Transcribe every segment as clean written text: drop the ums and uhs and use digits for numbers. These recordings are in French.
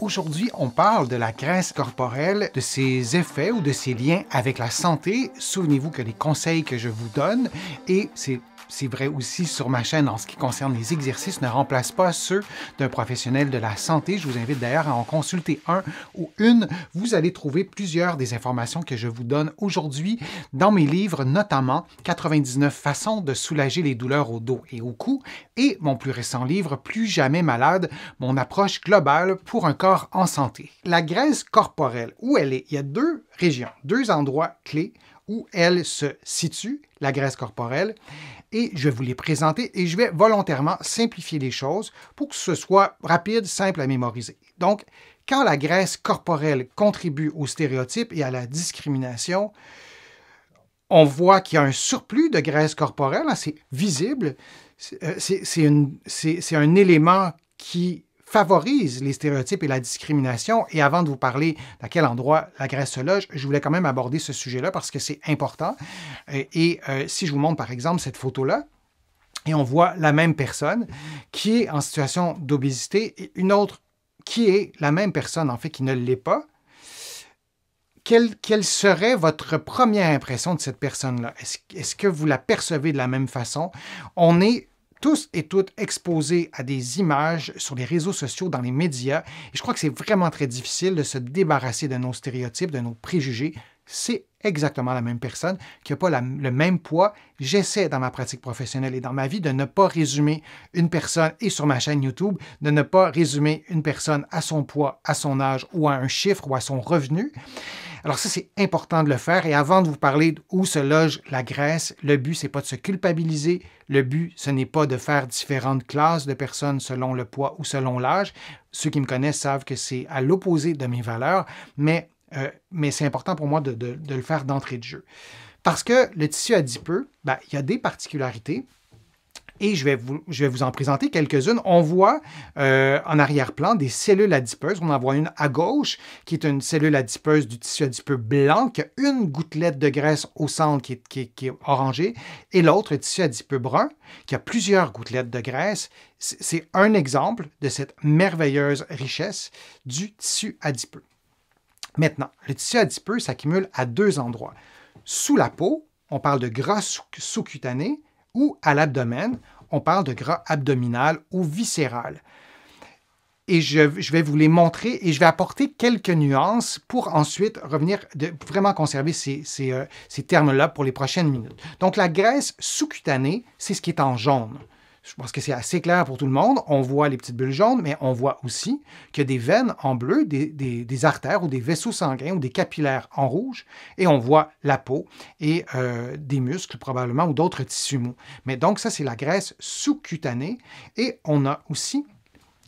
Aujourd'hui, on parle de la graisse corporelle, de ses effets ou de ses liens avec la santé. Souvenez-vous que les conseils que je vous donne, et c'est vrai aussi sur ma chaîne en ce qui concerne les exercices, ne remplacent pas ceux d'un professionnel de la santé. Je vous invite d'ailleurs à en consulter un ou une. Vous allez trouver plusieurs des informations que je vous donne aujourd'hui dans mes livres, notamment 99 façons de soulager les douleurs au dos et au cou et mon plus récent livre, Plus jamais malade, mon approche globale pour un corps en santé. La graisse corporelle, où elle est? Il y a deux régions, deux endroits clés où elle se situe, la graisse corporelle, et je vais vous les présenter et je vais volontairement simplifier les choses pour que ce soit rapide, simple à mémoriser. Donc, quand la graisse corporelle contribue aux stéréotypes et à la discrimination, on voit qu'il y a un surplus de graisse corporelle, hein, c'est visible, c'est un élément qui favorise les stéréotypes et la discrimination. Et avant de vous parler à quel endroit la graisse se loge, je voulais quand même aborder ce sujet-là parce que c'est important. Si je vous montre par exemple cette photo-là, et on voit la même personne qui est en situation d'obésité et une autre qui est la même personne en fait qui ne l'est pas, quelle serait votre première impression de cette personne-là? Est-ce que vous la percevez de la même façon? On est tous et toutes exposés à des images sur les réseaux sociaux, dans les médias, et je crois que c'est vraiment très difficile de se débarrasser de nos stéréotypes, de nos préjugés. C'est exactement la même personne qui n'a pas le même poids. J'essaie dans ma pratique professionnelle et dans ma vie de ne pas résumer une personne, et sur ma chaîne YouTube, de ne pas résumer une personne à son poids, à son âge ou à un chiffre ou à son revenu. Alors ça, c'est important de le faire. Et avant de vous parler d'où se loge la graisse, le but, ce n'est pas de se culpabiliser. Le but, ce n'est pas de faire différentes classes de personnes selon le poids ou selon l'âge. Ceux qui me connaissent savent que c'est à l'opposé de mes valeurs, mais c'est important pour moi de le faire d'entrée de jeu. Parce que le tissu adipeux, il y a des particularités. Et je vais vous en présenter quelques-unes. On voit en arrière-plan des cellules adipeuses. On en voit une à gauche, qui est une cellule adipeuse du tissu adipeux blanc, qui a une gouttelette de graisse au centre qui est orangée, et l'autre, le tissu adipeux brun, qui a plusieurs gouttelettes de graisse. C'est un exemple de cette merveilleuse richesse du tissu adipeux. Maintenant, le tissu adipeux s'accumule à deux endroits. Sous la peau, on parle de gras sous-cutané, ou à l'abdomen, on parle de gras abdominal ou viscéral. Et je vais vous les montrer et je vais apporter quelques nuances pour ensuite revenir, vraiment conserver ces termes-là pour les prochaines minutes. Donc, la graisse sous-cutanée, c'est ce qui est en jaune. Je pense que c'est assez clair pour tout le monde. On voit les petites bulles jaunes, mais on voit aussi qu'il y a des veines en bleu, des artères ou des vaisseaux sanguins ou des capillaires en rouge. Et on voit la peau et des muscles probablement ou d'autres tissus mous. Mais donc ça, c'est la graisse sous-cutanée. Et on a aussi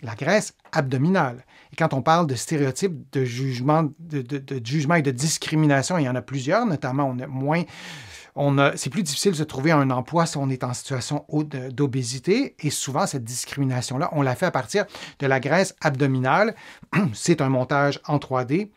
la graisse abdominale. Et quand on parle de stéréotypes, de jugement, de jugement et de discrimination, il y en a plusieurs, notamment on a moins... c'est plus difficile de se trouver un emploi si on est en situation d'obésité et souvent cette discrimination-là, on la fait à partir de la graisse abdominale. C'est un montage en 3D,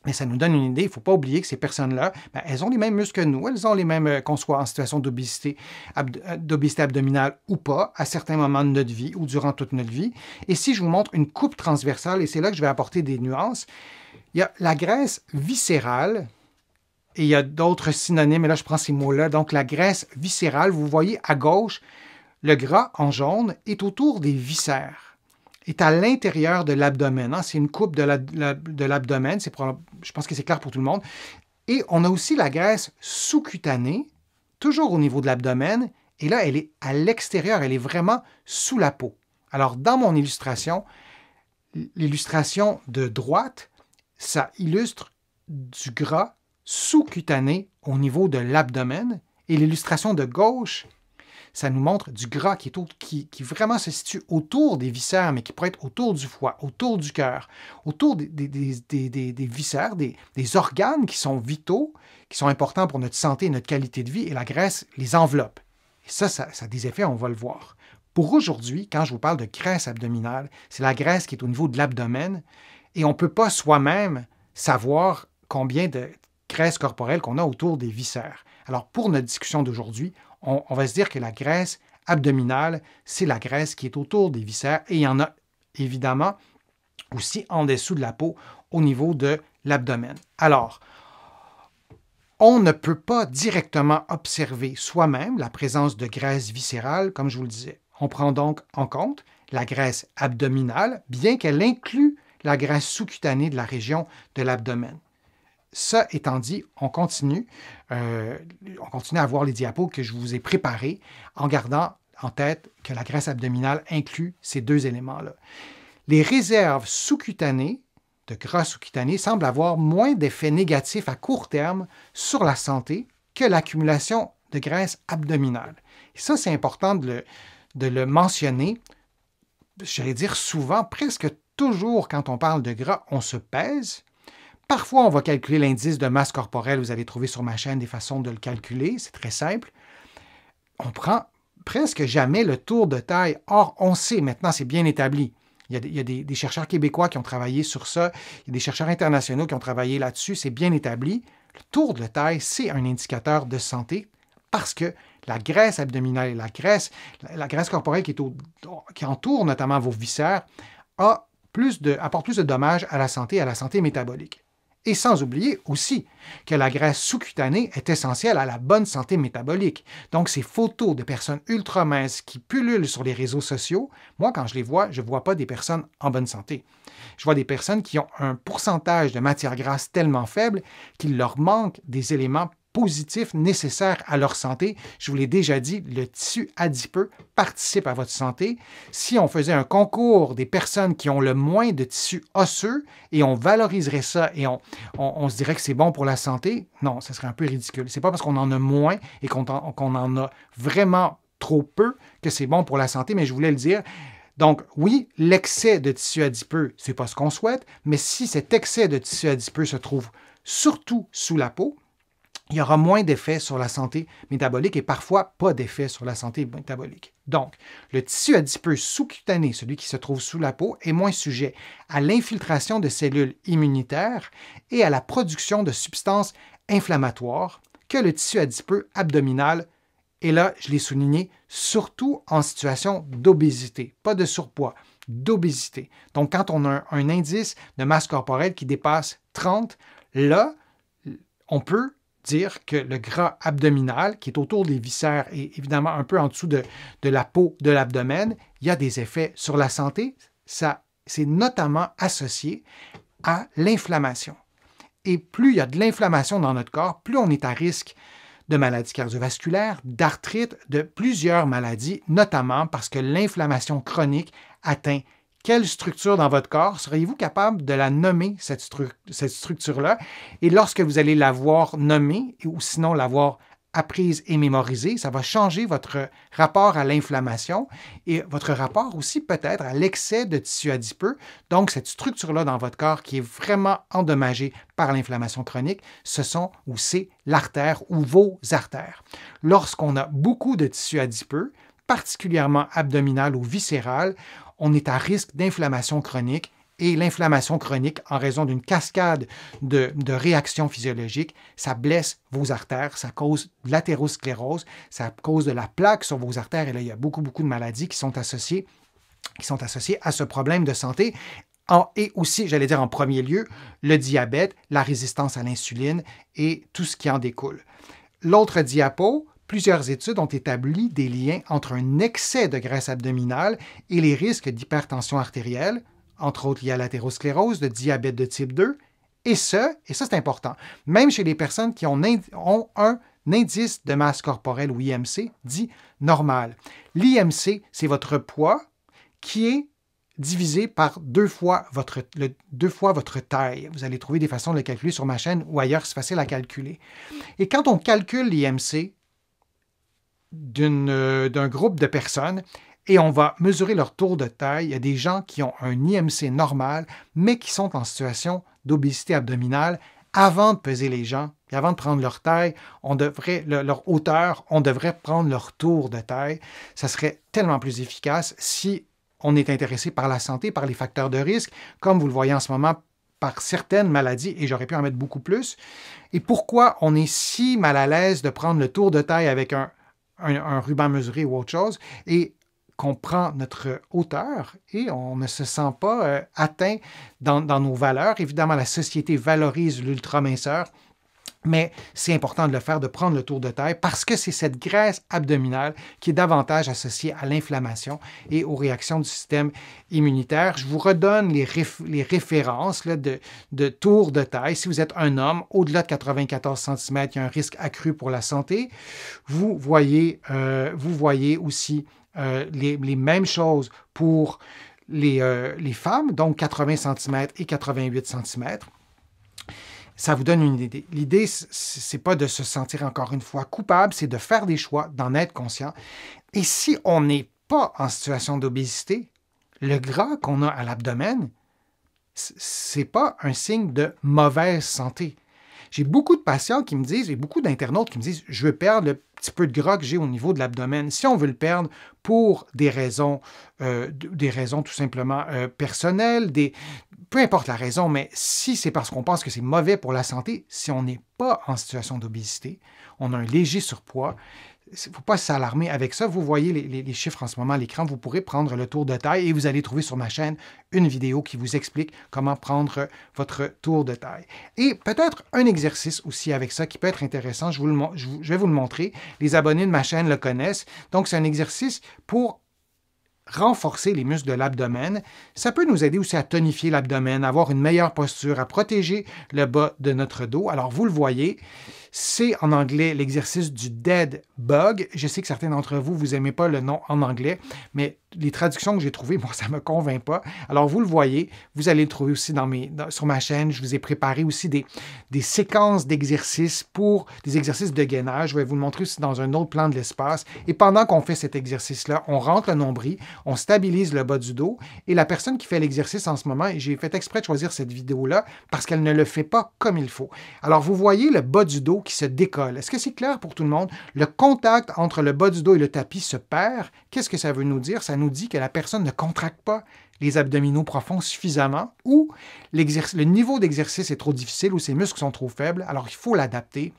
mais ça nous donne une idée. Il ne faut pas oublier que ces personnes-là, elles ont les mêmes muscles que nous, elles ont les mêmes, qu'on soit en situation d'obésité abdominale ou pas, à certains moments de notre vie ou durant toute notre vie. Et si je vous montre une coupe transversale, et c'est là que je vais apporter des nuances, il y a la graisse viscérale. Et il y a d'autres synonymes, et là je prends ces mots-là. Donc la graisse viscérale, vous voyez à gauche, le gras en jaune est autour des viscères, est à l'intérieur de l'abdomen. Hein? C'est une coupe de l'abdomen, je pense que c'est clair pour tout le monde. Et on a aussi la graisse sous-cutanée, toujours au niveau de l'abdomen, et là elle est à l'extérieur, elle est vraiment sous la peau. Alors dans mon illustration, l'illustration de droite, ça illustre du gras sous-cutané au niveau de l'abdomen. Et l'illustration de gauche, ça nous montre du gras qui vraiment se situe autour des viscères, mais qui pourrait être autour du foie, autour du cœur, autour des viscères, des organes qui sont vitaux, qui sont importants pour notre santé et notre qualité de vie, et la graisse les enveloppe. Et ça a des effets, on va le voir. Pour aujourd'hui, quand je vous parle de graisse abdominale, c'est la graisse qui est au niveau de l'abdomen, et on ne peut pas soi-même savoir combien de graisse corporelle qu'on a autour des viscères. Alors, pour notre discussion d'aujourd'hui, on va se dire que la graisse abdominale, c'est la graisse qui est autour des viscères et il y en a évidemment aussi en dessous de la peau au niveau de l'abdomen. Alors, on ne peut pas directement observer soi-même la présence de graisse viscérale, comme je vous le disais. On prend donc en compte la graisse abdominale, bien qu'elle inclue la graisse sous-cutanée de la région de l'abdomen. Ça étant dit, on continue à voir les diapos que je vous ai préparés en gardant en tête que la graisse abdominale inclut ces deux éléments-là. Les réserves sous-cutanées, de gras sous-cutané, semblent avoir moins d'effets négatifs à court terme sur la santé que l'accumulation de graisse abdominale. Et ça, c'est important de le mentionner. J'allais dire souvent, presque toujours quand on parle de gras, on se pèse. Parfois, on va calculer l'indice de masse corporelle. Vous allez trouver sur ma chaîne des façons de le calculer. C'est très simple. On prend presque jamais le tour de taille. Or, on sait, maintenant, c'est bien établi. Il y a des chercheurs québécois qui ont travaillé sur ça. Il y a des chercheurs internationaux qui ont travaillé là-dessus. C'est bien établi. Le tour de taille, c'est un indicateur de santé parce que la graisse abdominale et la graisse corporelle qui entoure notamment vos viscères apporte plus de dommages à la santé métabolique. Et sans oublier aussi que la graisse sous-cutanée est essentielle à la bonne santé métabolique. Donc, ces photos de personnes ultra-minces qui pullulent sur les réseaux sociaux, moi, quand je les vois, je ne vois pas des personnes en bonne santé. Je vois des personnes qui ont un pourcentage de matière grasse tellement faible qu'il leur manque des éléments positifs nécessaires à leur santé. Je vous l'ai déjà dit, le tissu adipeux participe à votre santé. Si on faisait un concours des personnes qui ont le moins de tissu osseux et on valoriserait ça et on se dirait que c'est bon pour la santé, non, ce serait un peu ridicule. C'est pas parce qu'on en a moins et qu'on en a vraiment trop peu que c'est bon pour la santé, mais je voulais le dire. Donc, oui, l'excès de tissu adipeux, ce n'est pas ce qu'on souhaite, mais si cet excès de tissu adipeux se trouve surtout sous la peau, il y aura moins d'effets sur la santé métabolique et parfois pas d'effets sur la santé métabolique. Donc, le tissu adipeux sous-cutané, celui qui se trouve sous la peau, est moins sujet à l'infiltration de cellules immunitaires et à la production de substances inflammatoires que le tissu adipeux abdominal. Et là, je l'ai souligné, surtout en situation d'obésité, pas de surpoids, d'obésité. Donc, quand on a un indice de masse corporelle qui dépasse 30, là, on peut dire que le gras abdominal, qui est autour des viscères et évidemment un peu en dessous de la peau de l'abdomen, il y a des effets sur la santé. Ça, c'est notamment associé à l'inflammation. Et plus il y a de l'inflammation dans notre corps, plus on est à risque de maladies cardiovasculaires, d'arthrite, de plusieurs maladies, notamment parce que l'inflammation chronique atteint quelle structure dans votre corps? Seriez-vous capable de la nommer, cette structure-là? Et lorsque vous allez l'avoir nommée, ou sinon l'avoir apprise et mémorisée, ça va changer votre rapport à l'inflammation et votre rapport aussi peut-être à l'excès de tissu adipeux. Donc, cette structure-là dans votre corps qui est vraiment endommagée par l'inflammation chronique, c'est l'artère ou vos artères. Lorsqu'on a beaucoup de tissu adipeux, particulièrement abdominal ou viscéral, on est à risque d'inflammation chronique et l'inflammation chronique, en raison d'une cascade de réactions physiologiques, ça blesse vos artères, ça cause de l'athérosclérose, ça cause de la plaque sur vos artères et là, il y a beaucoup de maladies qui sont associées à ce problème de santé. Et aussi, j'allais dire en premier lieu, le diabète, la résistance à l'insuline et tout ce qui en découle. L'autre diapo, plusieurs études ont établi des liens entre un excès de graisse abdominale et les risques d'hypertension artérielle, entre autres liés à l'athérosclérose, de diabète de type 2, et ça c'est important, même chez les personnes qui ont un indice de masse corporelle ou IMC dit normal. L'IMC, c'est votre poids qui est divisé par deux fois votre taille. Vous allez trouver des façons de le calculer sur ma chaîne ou ailleurs, c'est facile à calculer. Et quand on calcule l'IMC, d'un groupe de personnes et on va mesurer leur tour de taille. Il y a des gens qui ont un IMC normal, mais qui sont en situation d'obésité abdominale avant de peser les gens, et avant de prendre leur taille, leur hauteur, on devrait prendre leur tour de taille. Ça serait tellement plus efficace si on est intéressé par la santé, par les facteurs de risque, comme vous le voyez en ce moment, par certaines maladies, et j'aurais pu en mettre beaucoup plus. Et pourquoi on est si mal à l'aise de prendre le tour de taille avec un ruban mesuré ou autre chose. Et qu'on prend notre hauteur et on ne se sent pas atteint dans nos valeurs. Évidemment, la société valorise l'ultraminceur, mais c'est important de le faire, de prendre le tour de taille, parce que c'est cette graisse abdominale qui est davantage associée à l'inflammation et aux réactions du système immunitaire. Je vous redonne les références là, de tour de taille. Si vous êtes un homme, au-delà de 94 cm, il y a un risque accru pour la santé. Vous voyez aussi les mêmes choses pour les femmes, donc 80 cm et 88 cm. Ça vous donne une idée. L'idée, c'est pas de se sentir encore une fois coupable, c'est de faire des choix, d'en être conscient. Et si on n'est pas en situation d'obésité, le gras qu'on a à l'abdomen, c'est pas un signe de mauvaise santé. J'ai beaucoup de patients qui me disent, et beaucoup d'internautes qui me disent, je veux perdre le petit peu de gras que j'ai au niveau de l'abdomen. Si on veut le perdre pour des raisons tout simplement personnelles, peu importe la raison, mais si c'est parce qu'on pense que c'est mauvais pour la santé, si on n'est pas en situation d'obésité, on a un léger surpoids, il ne faut pas s'alarmer avec ça. Vous voyez les chiffres en ce moment à l'écran. Vous pourrez prendre le tour de taille et vous allez trouver sur ma chaîne une vidéo qui vous explique comment prendre votre tour de taille. Et peut-être un exercice aussi avec ça qui peut être intéressant. Je vais vous le montrer. Les abonnés de ma chaîne le connaissent. Donc, c'est un exercice pour renforcer les muscles de l'abdomen. Ça peut nous aider aussi à tonifier l'abdomen, à avoir une meilleure posture, à protéger le bas de notre dos. Alors, vous le voyez, c'est en anglais l'exercice du dead bug. Je sais que certains d'entre vous, vous n'aimez pas le nom en anglais, mais les traductions que j'ai trouvées, moi, ça ne me convainc pas. Alors, vous le voyez, vous allez le trouver aussi sur ma chaîne. Je vous ai préparé aussi des séquences d'exercices des exercices de gainage. Je vais vous le montrer aussi dans un autre plan de l'espace. Et pendant qu'on fait cet exercice-là, on rentre le nombril, on stabilise le bas du dos. Et la personne qui fait l'exercice en ce moment, et j'ai fait exprès de choisir cette vidéo-là parce qu'elle ne le fait pas comme il faut. Alors, vous voyez le bas du dos qui se décolle. Est-ce que c'est clair pour tout le monde? Le contact entre le bas du dos et le tapis se perd. Qu'est-ce que ça veut nous dire? Ça nous dit que la personne ne contracte pas les abdominaux profonds suffisamment ou le niveau d'exercice est trop difficile ou ses muscles sont trop faibles. Alors, il faut l'adapter.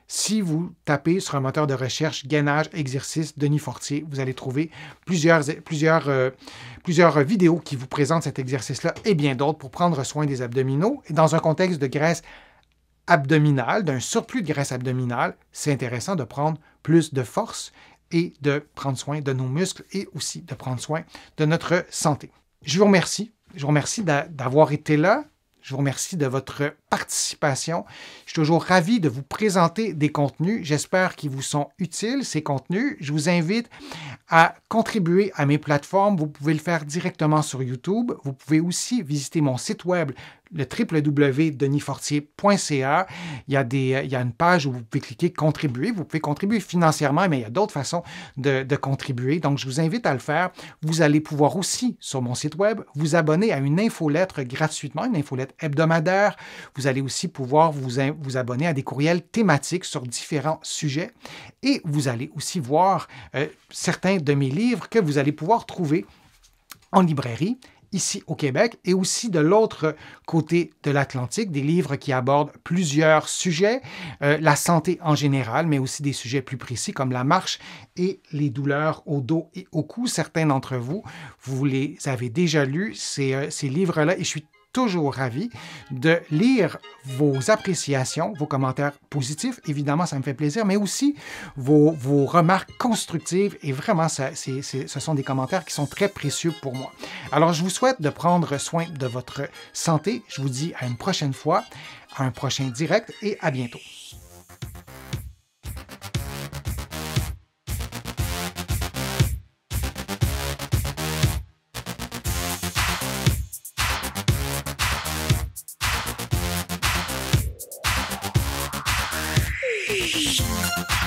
Si vous tapez sur un moteur de recherche gainage, exercice, Denis Fortier, vous allez trouver plusieurs vidéos qui vous présentent cet exercice-là et bien d'autres pour prendre soin des abdominaux. Et dans un contexte de graisse abdominale, d'un surplus de graisse abdominale, c'est intéressant de prendre plus de force et de prendre soin de nos muscles et aussi de prendre soin de notre santé. Je vous remercie. Je vous remercie d'avoir été là. Je vous remercie de votre participation. Je suis toujours ravi de vous présenter des contenus. J'espère qu'ils vous sont utiles, ces contenus. Je vous invite à contribuer à mes plateformes. Vous pouvez le faire directement sur YouTube. Vous pouvez aussi visiter mon site web, le www.denisfortier.ca. Il y a une page où vous pouvez cliquer « Contribuer ». Vous pouvez contribuer financièrement, mais il y a d'autres façons de contribuer. Donc, je vous invite à le faire. Vous allez pouvoir aussi, sur mon site web, vous abonner à une infolettre gratuitement, une infolettre hebdomadaire. Vous allez aussi pouvoir vous abonner à des courriels thématiques sur différents sujets. Et vous allez aussi voir certains de mes livres que vous allez pouvoir trouver en librairie ici au Québec et aussi de l'autre côté de l'Atlantique, des livres qui abordent plusieurs sujets, la santé en général, mais aussi des sujets plus précis comme la marche et les douleurs au dos et au cou. Certains d'entre vous, vous les avez déjà lus, ces livres-là, et je suis toujours ravi de lire vos appréciations, vos commentaires positifs. Évidemment, ça me fait plaisir, mais aussi vos remarques constructives. Et vraiment, ce sont des commentaires qui sont très précieux pour moi. Alors, je vous souhaite de prendre soin de votre santé. Je vous dis à une prochaine fois, à un prochain direct et à bientôt. Thank you.